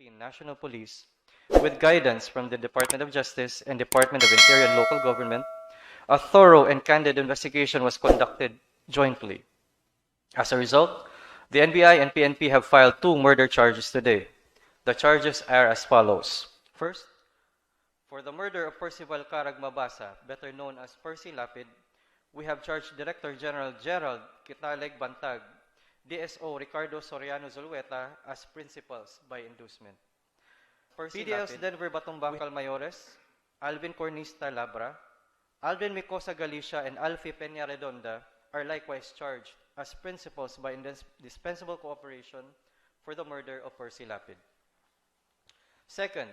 Philippine National Police, with guidance from the Department of Justice and Department of Interior and Local Government, a thorough and candid investigation was conducted jointly. As a result, the NBI and PNP have filed 2 murder charges today. The charges are as follows. First, for the murder of Percival Carag Mabasa, better known as Percy Lapid, we have charged Director General Gerald Kitaleg Bantag, DSO Ricardo Soriano Zulueta as principals by inducement. PDL's Denver Batumbangkal Mayores, Alvin Cornista Labra, Alvin Micosa Galicia, and Alfie Peña Redonda are likewise charged as principals by indispensable cooperation for the murder of Percy Lapid. Second,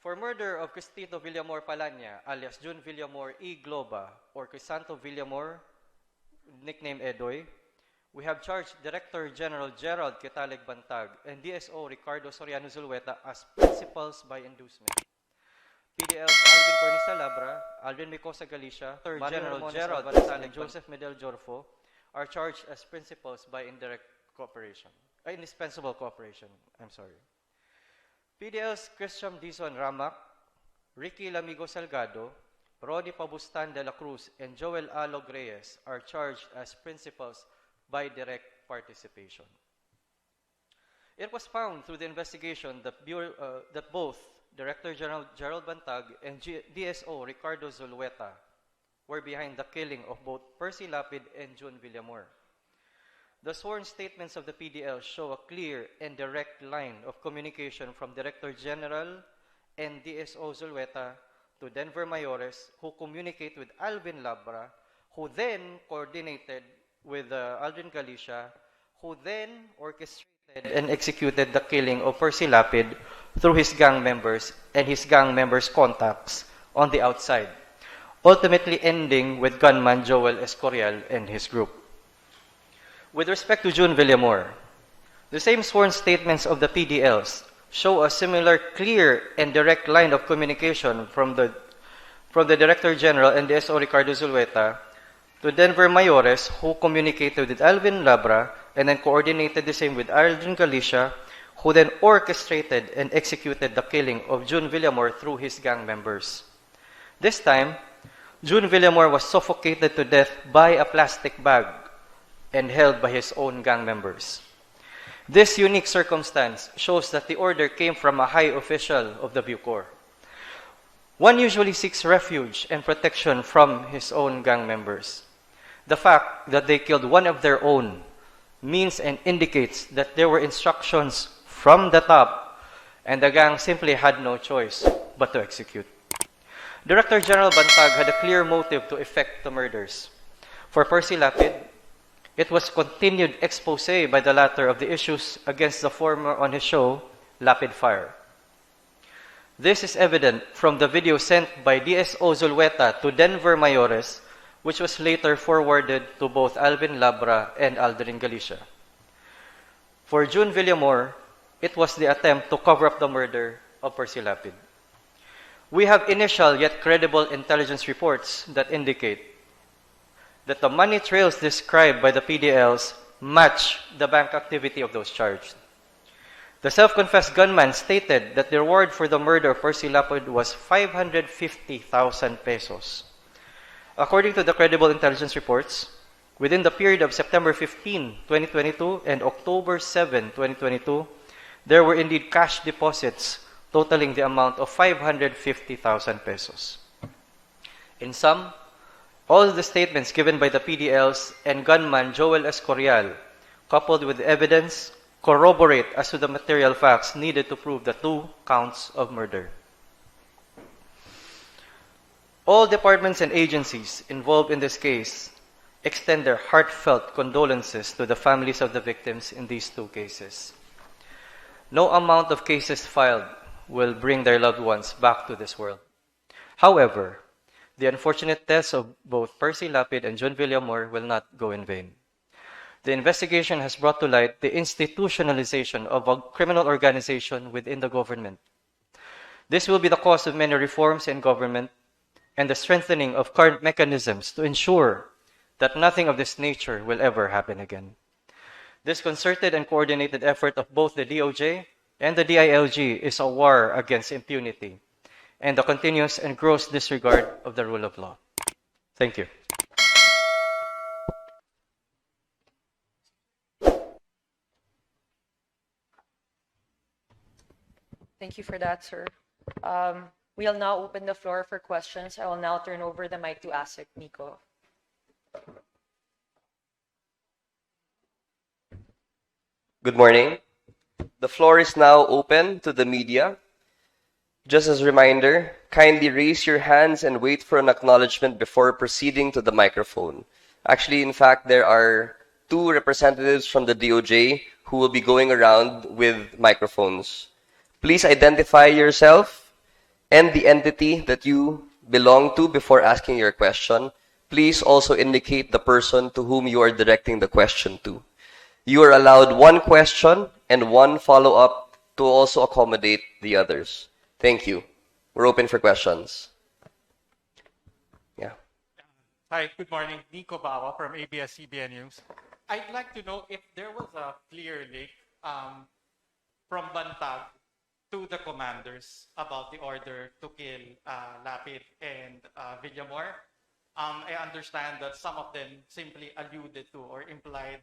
for murder of Cristito Villamor Palanya, alias June Villamor E. Globa, or Crisanto Villamor, nicknamed Edoy, we have charged Director General Gerald Kitaleg Bantag and DSO Ricardo Soriano Zulueta as principals by inducement. PDL's Alvin Cornista Labra, Alvin Micosa Galicia, General Gerald Bantag, and Joseph Medel Jorfo are charged as principals by indispensable cooperation. PDL's Christian Dizon Ramak, Ricky Lamigo Salgado, Ronnie Pabustan de la Cruz, and Joel Alog Reyes are charged as principals by direct participation. It was found through the investigation that both Director General Gerald Bantag and DSO Ricardo Zulueta were behind the killing of both Percy Lapid and June Villamor. The sworn statements of the PDL show a clear and direct line of communication from Director General and DSO Zulueta to Denver Mayores, who communicate with Alvin Labra, who then coordinated with Alvin Galicia, who then orchestrated and executed the killing of Percy Lapid through his gang members and his gang members' contacts on the outside, ultimately ending with gunman Joel Escorial and his group. With respect to June Villamor, the same sworn statements of the PDLs show a similar clear and direct line of communication from the Director General and DSO Ricardo Zulueta to Denver Mayores, who communicated with Alvin Labra and then coordinated the same with Alvin Galicia, who then orchestrated and executed the killing of June Villamor through his gang members. This time, June Villamor was suffocated to death by a plastic bag and held by his own gang members. This unique circumstance shows that the order came from a high official of the Bucor. One usually seeks refuge and protection from his own gang members. The fact that they killed one of their own means and indicates that there were instructions from the top and the gang simply had no choice but to execute. Director General Bantag had a clear motive to effect the murders. For Percy Lapid, it was continued expose by the latter of the issues against the former on his show, Lapid Fire. This is evident from the video sent by DSO Zulueta to Denver Mayores, which was later forwarded to both Alvin Labra and Aldrin Galicia. For June Villamor, it was the attempt to cover up the murder of Percy Lapid. We have initial yet credible intelligence reports that indicate that the money trails described by the PDLs match the bank activity of those charged. The self-confessed gunman stated that the reward for the murder of Percy Lapid was 550,000 pesos. According to the credible intelligence reports, within the period of September 15, 2022 and October 7, 2022, there were indeed cash deposits totaling the amount of 550,000 pesos. In sum, all the statements given by the PDLs and gunman Joel Escorial, coupled with evidence, corroborate as to the material facts needed to prove the 2 counts of murder. All departments and agencies involved in this case extend their heartfelt condolences to the families of the victims in these 2 cases. No amount of cases filed will bring their loved ones back to this world. However, the unfortunate deaths of both Percy Lapid and June Villamor will not go in vain. The investigation has brought to light the institutionalization of a criminal organization within the government. This will be the cause of many reforms in government and the strengthening of current mechanisms to ensure that nothing of this nature will ever happen again. This concerted and coordinated effort of both the DOJ and the DILG is a war against impunity and the continuous and gross disregard of the rule of law. Thank you. Thank you for that, sir. We'll now open the floor for questions. I will now turn over the mic to ASIC Nico. Good morning. The floor is now open to the media. Just as a reminder, kindly raise your hands and wait for an acknowledgement before proceeding to the microphone. Actually, in fact, there are 2 representatives from the DOJ who will be going around with microphones. Please identify yourself and the entity that you belong to before asking your question. Please also indicate the person to whom you are directing the question to. You are allowed 1 question and 1 follow-up to also accommodate the others. Thank you. We're open for questions. Yeah. Hi, good morning. Nico Bawa from ABS-CBN News. I'd like to know if there was a clear link from Bantag to the commanders about the order to kill Lapid and Villamor. I understand that some of them simply alluded to or implied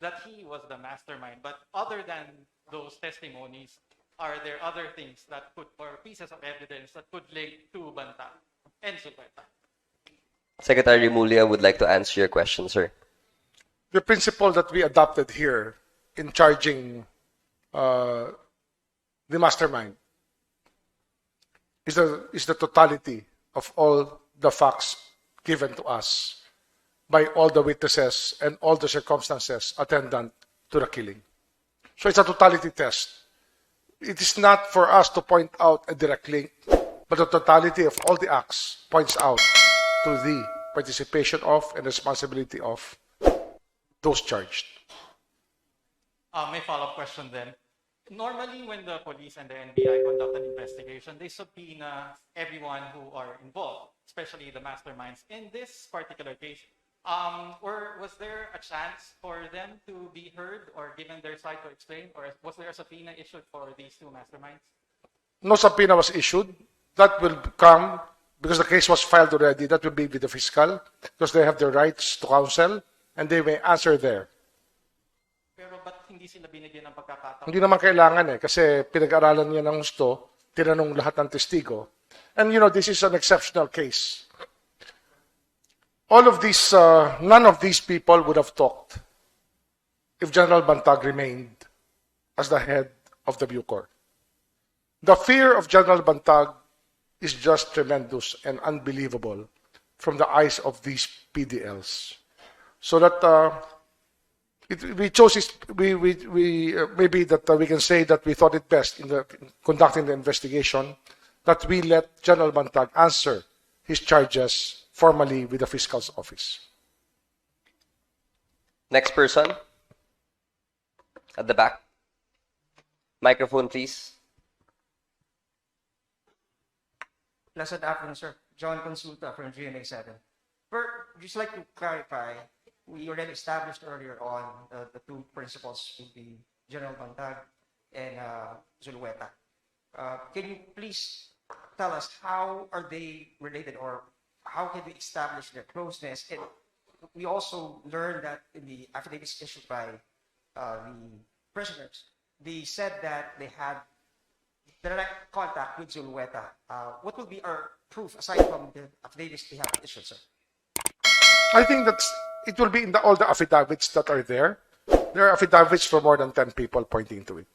that he was the mastermind. But other than those testimonies, are there other things that could, or pieces of evidence that could link to Bantag and Zulweta? Secretary Mulia would like to answer your question, sir. The principle that we adopted here in charging the mastermind is the totality of all the facts given to us by all the witnesses and all the circumstances attendant to the killing. So it's a totality test. It is not for us to point out a direct link, but the totality of all the acts points out to the participation of and responsibility of those charged. My follow-up question then. Normally, when the police and the NBI conduct an investigation, they subpoena everyone who are involved, especially the masterminds. In this particular case, was there a chance for them to be heard or given their side to explain, or was there a subpoena issued for these 2 masterminds? No subpoena was issued. That will come because the case was filed already. That will be with the fiscal because they have the rights to counsel and they may answer there. Pero ba't hindi sila binigyan ng pagkakataon? Hindi naman kailangan kasi pinag-aralan niya ng gusto, tinanong lahat ng testigo. And this is an exceptional case. All of these, none of these people would have talked if General Bantag remained as the head of the Bucor. The fear of General Bantag is just tremendous and unbelievable from the eyes of these PDLs. So that we chose maybe that we can say that we thought it best in conducting the investigation that we let General Bantag answer his charges formally with the fiscal's office. Next person. At the back. Microphone, please. Pleasant afternoon, sir. John Consulta from GMA7. First, just like to clarify, we already established earlier on the 2 principles would be General Bantag and Zulweta. Can you please tell us how are they related, or how can we establish their closeness? And we also learned that in the affidavits issued by the prisoners, they said that they had direct contact with Zulweta. What will be our proof aside from the affidavits they have issued, sir? I think that it will be in all the affidavits that are there. There are affidavits from more than 10 people pointing to it.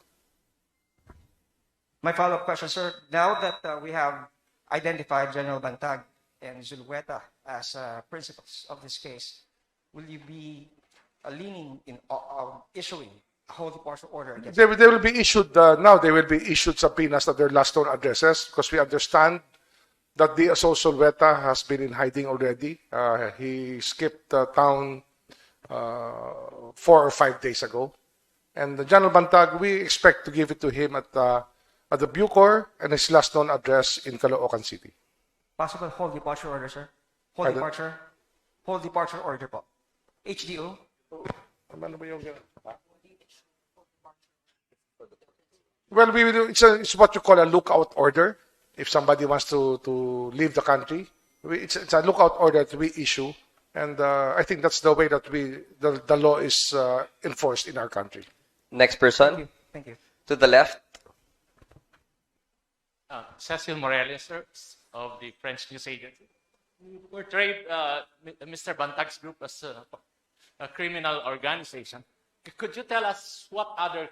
My follow-up question, sir. Now that we have identified General Bantag and Zulweta as principals of this case, will you be leaning in issuing a whole departure order against They will be issued, now they will be issued subpoenas at their last known addresses because we understand that the Zulweta has been in hiding already. He skipped town 4 or 5 days ago. And the General Bantag, we expect to give it to him at the Bucor and his last known address in Caloocan City. possible whole departure order, sir? Whole Pardon? departure order po. HDO? Ano ba yung Well, it's what you call a lookout order. If somebody wants to leave the country, it's a lookout order that we issue. And I think that's the way that the law is enforced in our country. Next person, Thank you. to the left. Cecil Morales, sir, of the French news agency. You portrayed Mr. Bantag's group as a criminal organization. Could you tell us what other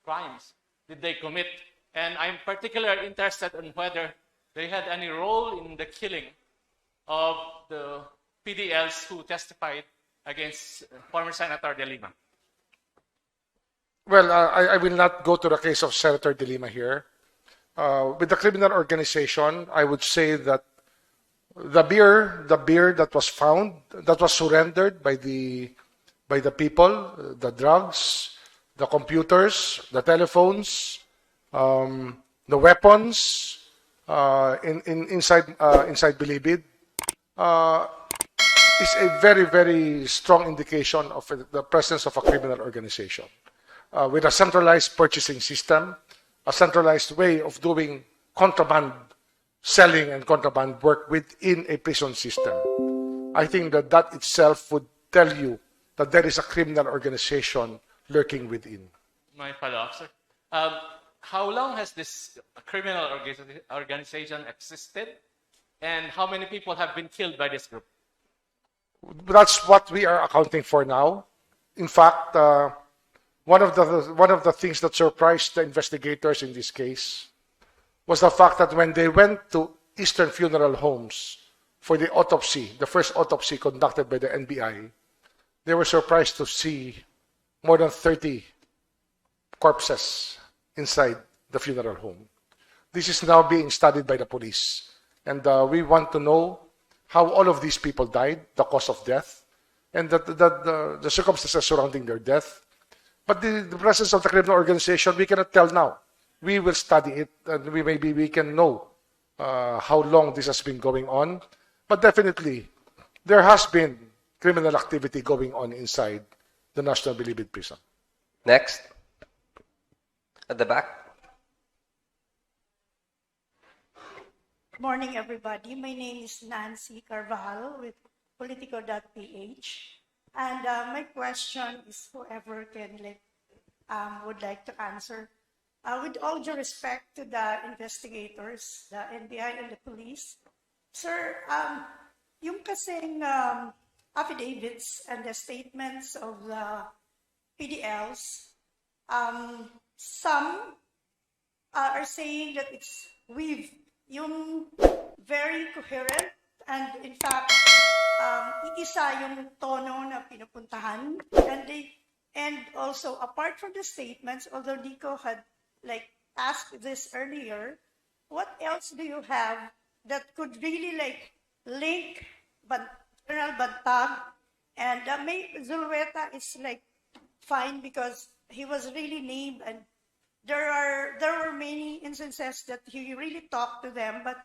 crimes did they commit? And I'm particularly interested in whether they had any role in the killing of the PDLs who testified against former Senator De Lima. Well, I will not go to the case of Senator De Lima here. With the criminal organization, I would say that the beer that was found, that was surrendered by the people, the drugs, the computers, the telephones, the weapons inside Bilibid, is a very, very strong indication of the presence of a criminal organization. With a centralized purchasing system, a centralized way of doing contraband selling and contraband work within a prison system. I think that itself would tell you that there is a criminal organization lurking within. My follow-up, sir. How long has this criminal organization existed? And how many people have been killed by this group? That's what we are accounting for now. In fact, one of the things that surprised the investigators in this case was the fact that when they went to Eastern Funeral Homes for the autopsy, the first autopsy conducted by the NBI, they were surprised to see more than 30 corpses inside the funeral home. This is now being studied by the police. And we want to know how all of these people died, the cause of death, and the circumstances surrounding their death. But the presence of the criminal organization, we cannot tell now. We will study it, and maybe we can know how long this has been going on. But definitely, there has been criminal activity going on inside the National Bilibid Prison. Next. At the back. Good morning, everybody. My name is Nancy Carvajal with Politico.ph. And my question is whoever would like to answer. With all due respect to the investigators, the NBI and the police, sir, yung kasing affidavits and the statements of the PDLs, some are saying that it's yung very coherent, and in fact, iisa yung tono na pinupuntahan, and also apart from the statements, although Nico had asked this earlier, what else do you have that could really link General Bantag, and Zulueta is fine because he was really named, and there were many instances that he really talked to them, but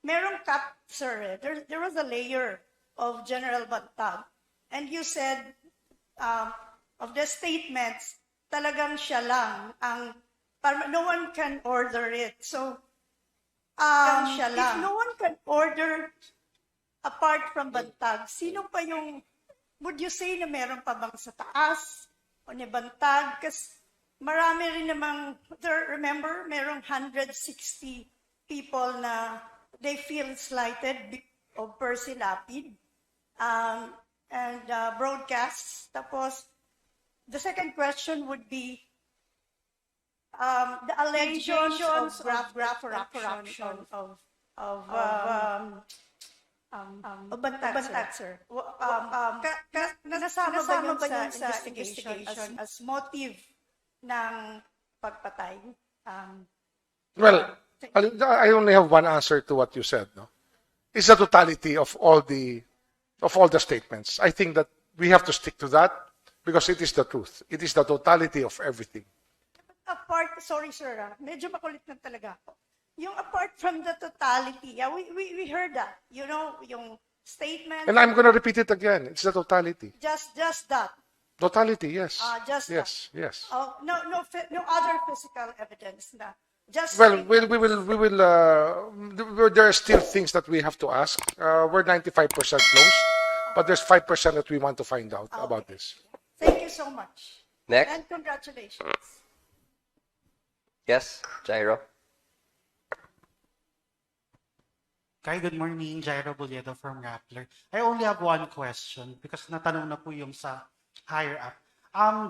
merong cut, sir. There was a layer of General Bantag, and you said of the statements, talagang siya lang ang no one can order it. So if no one can order apart from Bantag, sino pa yung, would you say na meron pa bang sa taas o ni Bantag? Kasi marami rin namang, remember, merong 160 people na they feel slighted of Percy Lapid and broadcasts. Tapos, the second question would be the allegations of graft corruption of Bantag, sir. Nasama ba yun sa investigation as motive ng pagpatay? Well, I only have one answer to what you said. No, it's the totality of all the statements. I think that we have to stick to that because it is the truth. It is the totality of everything. Apart, sorry sir, medyo makulit na talaga ako. Yung apart from the totality, we heard that, you know, yung statement. And I'm going to repeat it again. It's the totality. Just that. Totality, yes. Just Yes, yes. no other physical evidence na. Just Well, there are still things that we have to ask. We're 95% close, but there's 5% that we want to find out about this. Thank you so much. Next. And congratulations. Yes, Jairo. Hi, good morning. Jairo Boledo from Rappler. I only have one question because natanong na po yung sa higher up.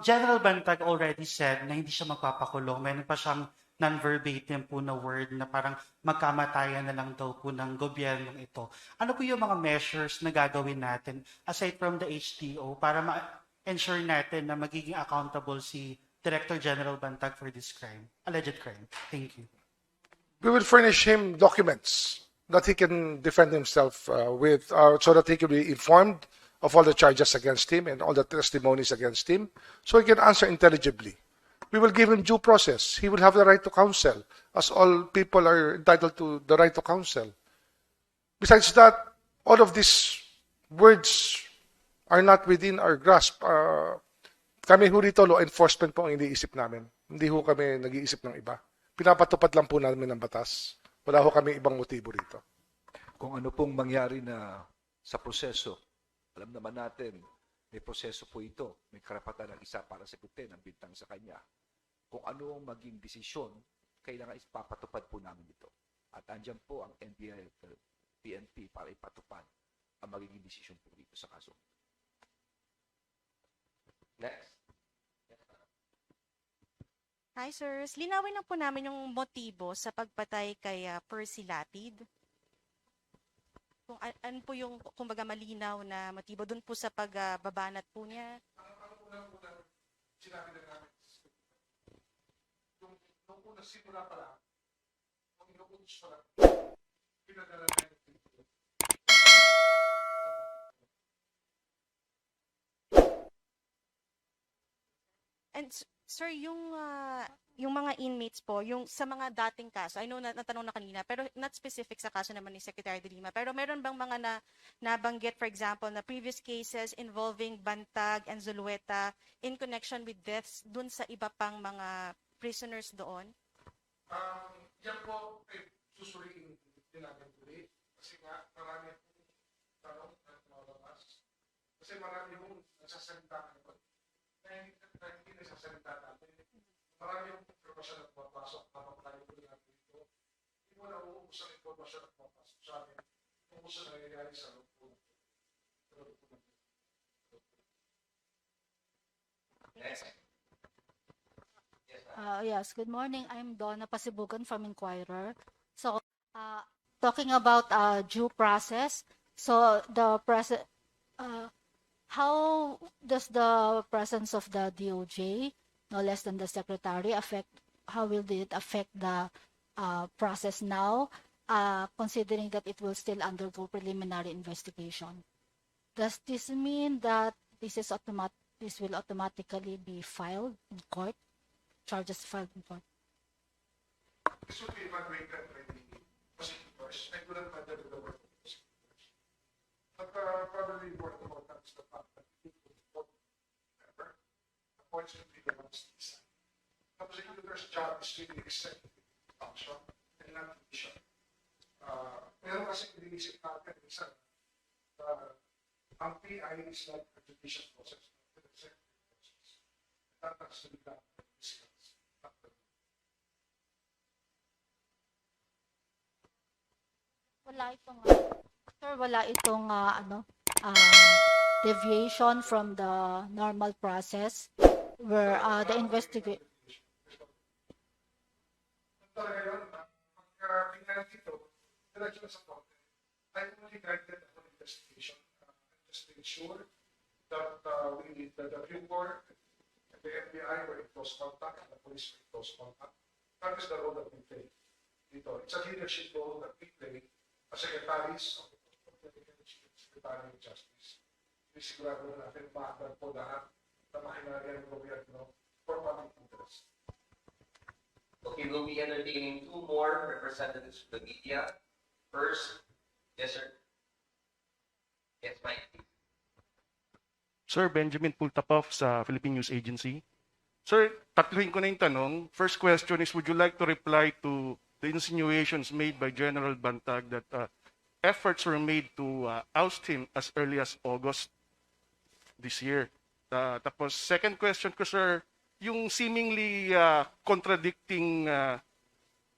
General Bantag already said na hindi siya magpapakulong. Meron pa siyang non-verbatim po na word na parang magkamatayan na lang daw po ng gobyernong ito. Ano po yung mga measures na gagawin natin aside from the HTO para ma-ensure natin na magiging accountable si Director General Bantag for this crime, alleged crime? Thank you. We will furnish him documents that he can defend himself with, so that he can be informed of all the charges against him and all the testimonies against him, so he can answer intelligibly. We will give him due process. He will have the right to counsel, as all people are entitled to the right to counsel. Besides that, all of these words are not within our grasp. Kami ho rito, law enforcement po ang iniisip namin. Hindi ho kami nag-iisip ng iba. Pinapatupad lang po namin ng batas. Wala ho kami ibang motibo rito. Kung ano pong mangyari na sa proseso, alam naman natin, may proseso po ito. May karapatan ng isa para sagutin ang bintang sa kanya. Kung ano ang maging desisyon, kailangan ipapatupad po namin ito. At andyan po ang NBI at PNP para ipatupad ang magiging desisyon po dito sa kaso. Next. Hi, sirs. Linawin lang po namin yung motibo sa pagpatay kay Percy Lapid. Kung ano po yung, kumbaga, malinaw na motibo doon po sa pagbabanat po niya. Sinabi na namin. Nung una simula pa lang, nung inuutos pa lang, pinadala namin. And sir, yung mga inmates po, yung sa mga dating kaso, I know na natanong na kanina, pero not specific sa kaso naman ni Secretary de Lima, pero meron bang mga nabanggit, for example, na previous cases involving Bantag and Zulueta in connection with deaths dun sa iba pang mga prisoners doon? Yan po ay susuriin din namin tuloy. Kasi nga, marami pong tanong at malabas. Kasi marami pong nagsasalita ngayon. Na hindi nagsasalita natin. Marami yung informasyon na pumapasok habang tayo po natin ito. Hindi mo na uubos ang informasyon na pumapasok sa amin. Uubos ang nangyayari sa loob po. Yes, good morning. I'm Donna Pasibugan from Inquirer. So, talking about due process, so how does the presence of the DOJ, no less than the Secretary, how will it affect the process now, considering that it will still undergo preliminary investigation? Does this mean that this will automatically be filed in court? Charges filed in court? This will be evaluated by the prosecutors. I couldn't handle the work of the prosecutors. But probably more important is the fact that the points will be the ones to decide. The prosecutor's job is really executive function and not judicial. Meron kasi iniisip natin minsan ang PI is like a judicial process, not an executive process. That has to be done. Wala itong deviation from the normal process where the investigation. Talaga yun, pagka pinag ito, diretso na sa korte. I only granted an investigation just to ensure that the Bucor and the FBI were in close contact and the police were in close contact. That is the role that we play. It's a leadership role that we play as secretaries of the Secretary of Justice. Sigurado natin maagad po lahat na makinagyan ng gobyerno for public interest. Okay, we'll be entertaining two more representatives of the media. First, yes, sir. Yes, Mike. Sir, Benjamin Pultapov sa Philippine News Agency. Sir, tatluhin ko na yung tanong. First question is, would you like to reply to the insinuations made by General Bantag that efforts were made to oust him as early as August this year? Tapos, second question ko, sir, yung seemingly contradicting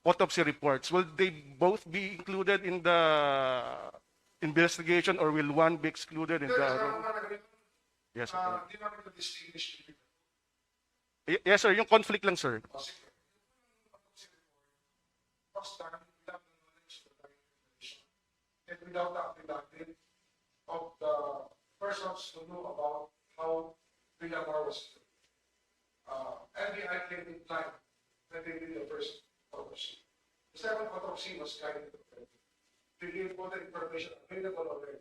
autopsy reports, will they both be included in the investigation or will one be excluded in the... Yes, sir. Yes, sir. Yung conflict lang, sir. And without the affidavit of the persons who knew about how Villamor was killed. NBI came in time when they did the first autopsy. The second autopsy was guided to the They gave all the information available already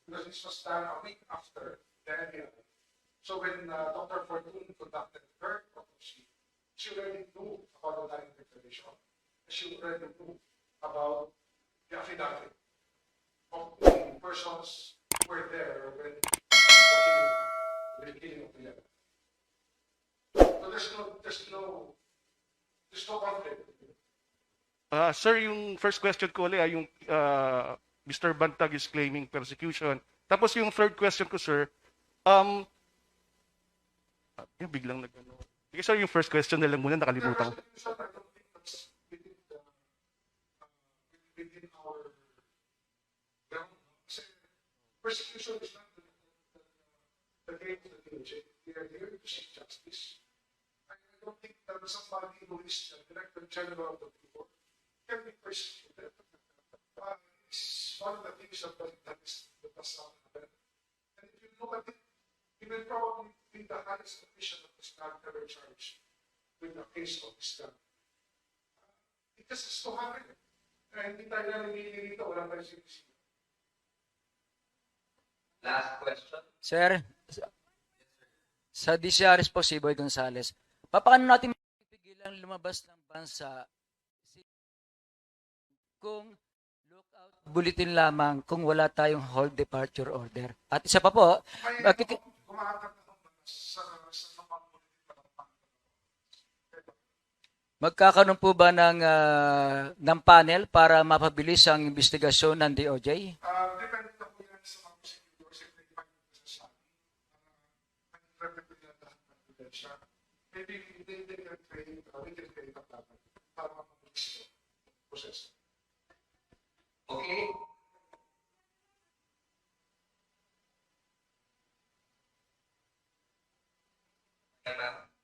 because this was done a week after the NBI. So when Dr. Fortune conducted her autopsy, she already knew about the dying declaration. She already knew about the affidavit of the persons who were there when the killing of the So there's no conflict. Sir, yung first question ko ulit ay yung Mr. Bantag is claiming persecution. Tapos yung third question ko, sir, yung biglang nag-ano. Sige, sir, yung first question na lang muna, nakalimutan ko. Within our realm, persecution is not the game of the DOJ. We are here to seek justice. I don't think that somebody who is the Director General of the Bucor can be persecuted. It's one of the things that has happened. And if you look at it, he will probably be the highest official of this country ever charged with a case of this gun. It just has to happen. Hindi tayo nanimili rito, wala tayo sinisira. Last question. Sir, sa DCRS po si Boy Gonzales, paano natin mapipigilan lumabas ng bansa kung lookout bulletin lamang kung wala tayong hold departure order? At isa pa po, magkakaroon po ba ng panel para mapabilis ang investigasyon ng DOJ? Depende na po yan sa mga prosecutors if they find it necessary. Maybe they can create, we can create a plan para mapabilis yung process. Okay.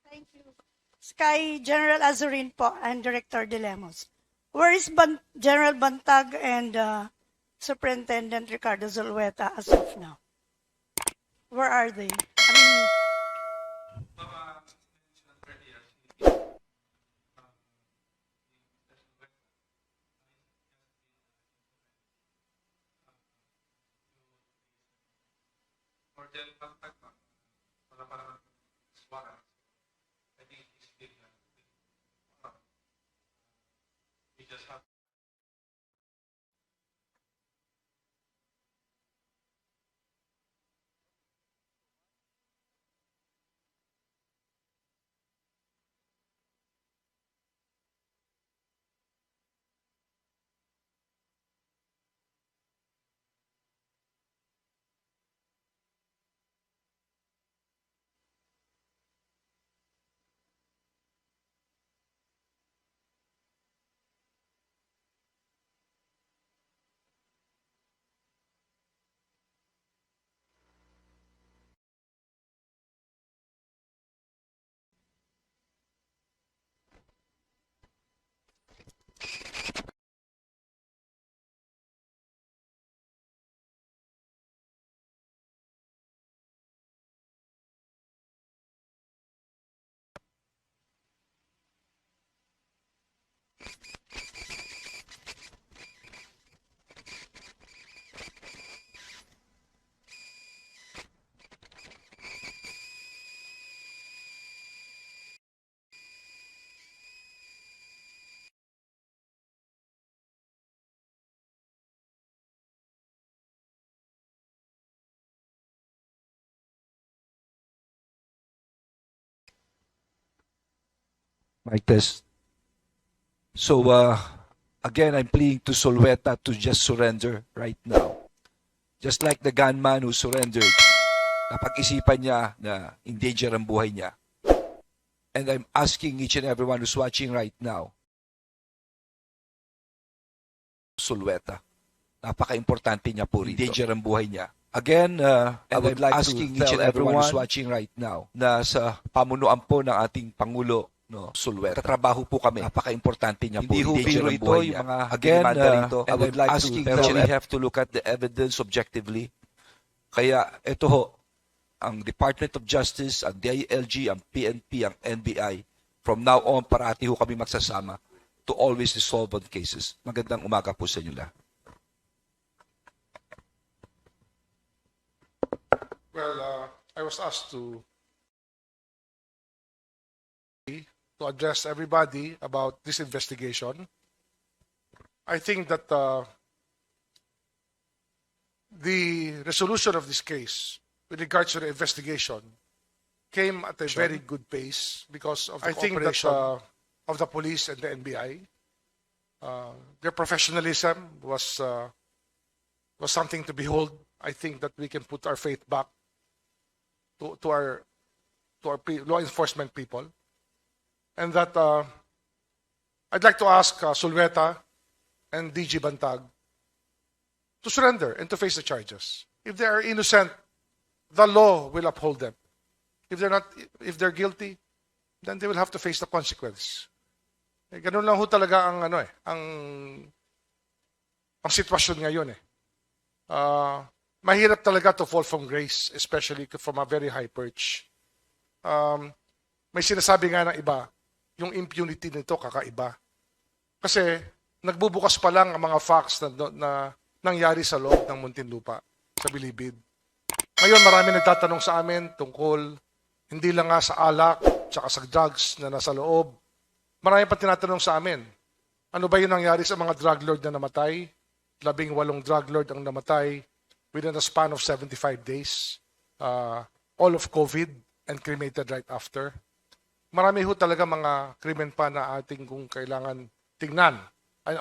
Thank you. Sky General Azurin po and Director De Lemos. Where is General Bantag and Superintendent Ricardo Zulueta as of now? Where are they? I mean, Mic test. So, again, I'm pleading to Solweta to just surrender right now. Just like the gunman who surrendered, napag-isipan niya na in danger ang buhay niya. And I'm asking each and everyone who's watching right now, Solweta, napaka-importante niya po rito. In danger ang buhay niya. Again, I would like asking each and everyone who's watching right now na sa pamunuan po ng ating Pangulo, no, Solweta. Katrabaho po kami. Napaka-importante niya po. Hindi ho biro ito yung mga again, I would like asking each and have to look at the evidence objectively. Kaya ito ho, ang Department of Justice, ang DILG, ang PNP, ang NBI, from now on, parati ho kami magsasama to always resolve on cases. Magandang umaga po sa inyo lahat. Well, I was asked to address everybody about this investigation. I think that the resolution of this case with regards to the investigation came at a very good pace because of the cooperation of the police and the NBI. Their professionalism was something to behold. I think that we can put our faith back to our law enforcement people, and that I'd like to ask Solweta and DG Bantag to surrender and to face the charges. If they are innocent, the law will uphold them. If they're guilty, then they will have to face the consequence. Ganun lang ho talaga ang ang sitwasyon ngayon eh. Mahirap talaga to fall from grace, especially from a very high perch. May sinasabi nga ng iba, yung impunity nito kakaiba. Kasi nagbubukas pa lang ang mga facts na nangyari sa loob ng Muntinlupa, sa Bilibid. Ngayon marami nagtatanong sa amin tungkol hindi lang nga sa alak, tsaka sa drugs na nasa loob. Marami pa tinatanong sa amin, ano ba yung nangyari sa mga drug lord na namatay? 18 drug lord ang namatay within a span of 75 days. All of COVID and cremated right after. Marami ho talaga mga krimen pa na ating kung kailangan tingnan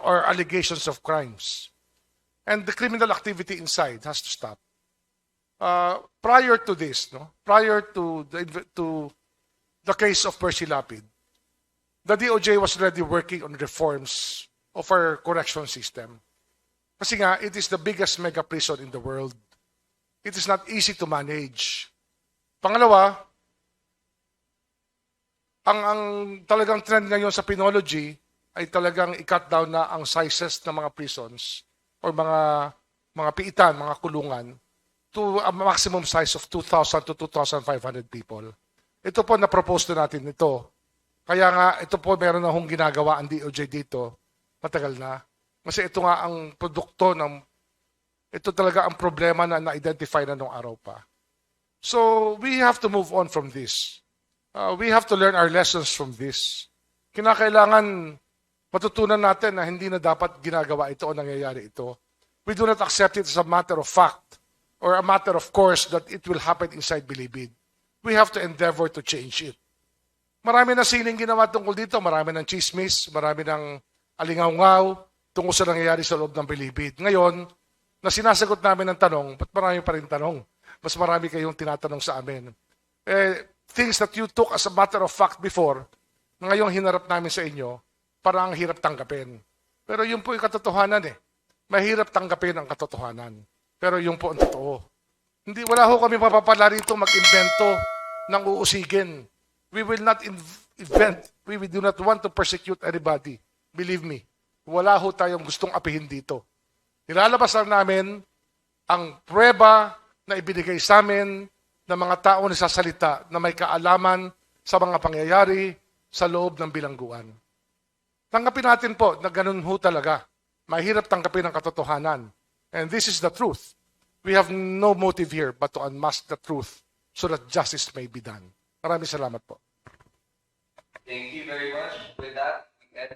or allegations of crimes. And the criminal activity inside has to stop. Prior to this, prior to the case of Percy Lapid, the DOJ was already working on reforms of our correction system. Kasi nga, it is the biggest mega prison in the world. It is not easy to manage. Pangalawa, ang talagang trend ngayon sa penology ay talagang i-cut down na ang sizes ng mga prisons or mga piitan, mga kulungan to a maximum size of 2,000 to 2,500 people. Ito po na-propose na natin ito. Kaya nga, ito po meron na hong ginagawa ang DOJ dito. Matagal na. Kasi ito nga ang produkto ito talaga ang problema na na-identify na nung araw pa. So, we have to move on from this. We have to learn our lessons from this. Kinakailangan matutunan natin na hindi na dapat ginagawa ito o nangyayari ito. We do not accept it as a matter of fact or a matter of course that it will happen inside Bilibid. We have to endeavor to change it. Marami na sining ginawa tungkol dito, marami ng chismis, marami ng alingaw-ngaw tungkol sa nangyayari sa loob ng Bilibid. Ngayon, na sinasagot namin ng tanong, ba't marami pa rin tanong? Mas marami kayong tinatanong sa amin. Things that you took as a matter of fact before, ngayong hinarap namin sa inyo, parang hirap tanggapin. Pero yun po yung katotohanan eh. Mahirap tanggapin ang katotohanan. Pero yun po ang totoo. Wala ho kami mapapala rito mag-invento ng uusigin. We will not invent. We do not want to persecute anybody. Believe me. Wala ho tayong gustong apihin dito. Nilalabas lang namin ang pruweba na ibinigay sa amin ng mga tao na sasalita na may kaalaman sa mga pangyayari sa loob ng bilangguan. Tanggapin natin po na ganun ho talaga. Mahirap tanggapin ang katotohanan. And this is the truth. We have no motive here but to unmask the truth so that justice may be done. Maraming salamat po. Thank you very much. With that, we end